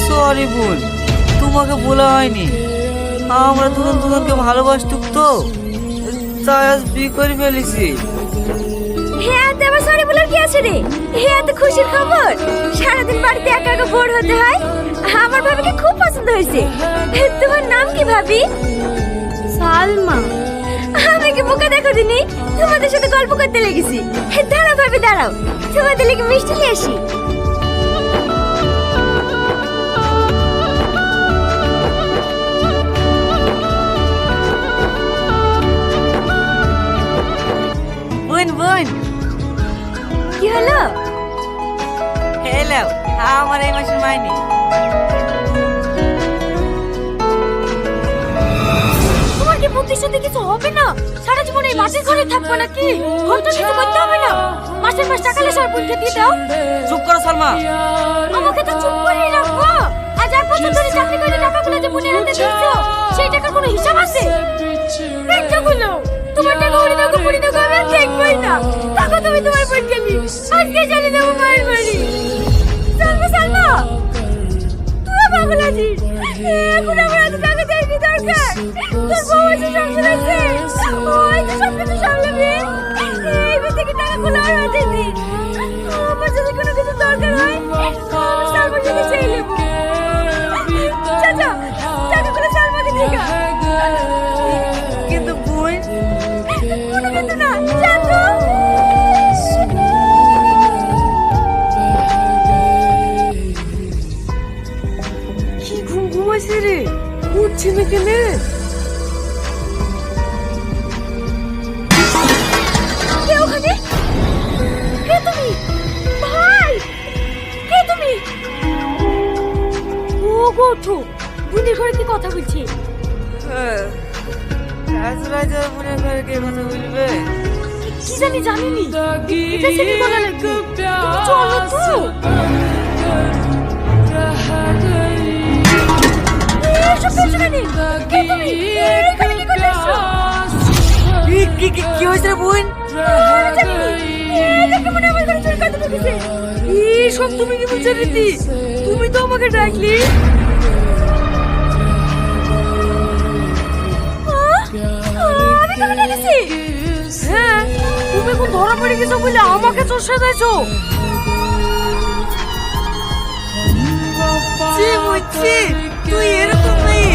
Sorry বোন, তোমাকে বলা হয়নি। আমরা দুজন দুজনকে ভালোবাসতুক তো, তাই আজ বিয়ে করে ফেলেছি। হ্যাঁ দেবা, সরি বলার কি আছে রে? হ্যাঁ তো খুশির খবর। সারাদিন বাড়িতে একা একা বোর হতে হয়। আমার ভাবিকে খুব পছন্দ হয়েছে। তোমার নাম কি ভাবি? সালমা। আমি কি বোকা দেখো দিনি, তোমাদের সাথে গল্প করতে লেগেছি। দাঁড়াও ভাবি দাঁড়াও, তোমাদের লেগে মিষ্টি নিয়ে আসি। বোন বোন, কি হলো? হ্যালো, আমার এই মাসের মাইনে। তোমার কি বুদ্ধির সাথে কিছু হবে না? সারা জীবন এই মাটির ঘরে থাকবো নাকি? ঘরটা কিছু করতে হবে না? মাসের মাস টাকা লে সব বোনকে দিয়ে দাও। চুপ করো সালমা। আমাকে তো চুপ করেই রাখবো। আজ 8 বছর ধরে চাকরি করে টাকাগুলো যে বোনের হাতে দিচ্ছো, সেই টাকার কোনো হিসাব আছে? টাকাগুলো তোমার টাকা উড়ে দাও, পুড়ে দাও, আমি আর দেখবোই না। টাকা তুমি তোমার বোনকে নি, আজকে চলে যাবো মায়ের বাড়ি। সালমা সালমা, তুই পাগল আছিস? এখন আমার এত টাকা দেওয়ার কি দরকার? তোর বউ আছে, সংসার আছে, ওই তো সব কিছু সামলাবি। এইবার থেকে টাকাগুলো আর হাতে দিন। আমার যদি কোনো কিছু দরকার হয়, আমি সালমার সাথে চেয়ে নেবো। চাচা, টাকাগুলো সালমাকে দিগা। কিন্তু বোন, কোনো কিন্তু না, যা তো। কি ঘুম ঘুমাইছে রে, উঠছে না কেন? কে ওখানে? কে তুমি? ভাই, কে তুমি? ও গো, ওঠো। বোনের ঘরে কি কথা বলছি? আজ রাজা বোনের ঘরে কে কথা বলবে? কি জানি, জানিনি। এটা সেটি বলা লাগবে। তুমি চলো তো। এসব বলছো কেন? কে তুমি? এখানে কি করতে এসছো? কি হয়েছে বোন? আমি জানিনি। দেখে মনে হয় আমার ঘরে চুরি করতে ঢুকেছে। সব তুমি কি বলছো রীতি? তুমি তো আমাকে ডাকলি। আমি কেন ডেকেছি? হ্যাঁ, তুমি এখন ধরা পড়ে গেছো বলে আমাকে চষে দিয়েছো। তুই এরকম মেয়ে